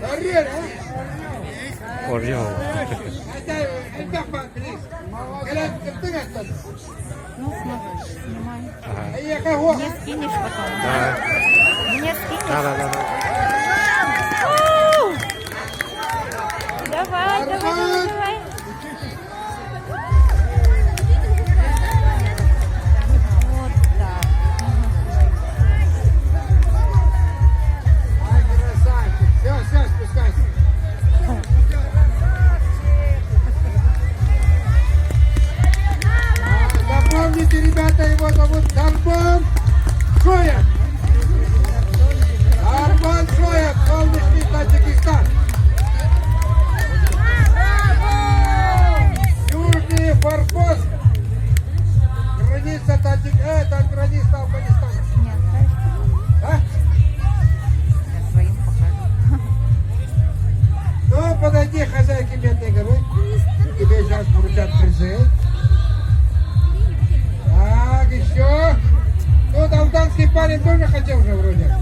Орел. Ну, смотри, снимай. Ага. Мне скинешь потом? Да. Мне скинешь? Да. Оу! Давай. Вот так. Все, спускайся. Запомните, ребята, его зовут Дарбон Шоев. Дарбон Шоев, солнечный Таджикистан. Южный Форпост. Граница Таджикистана, граница Афганистана. Не оставишь? А? Я своим покажу. Ну, подойди, хозяйки Медной горы. Тебе сейчас вручат призы. Так, еще. Ну, там дамский парень тоже хотел же вроде.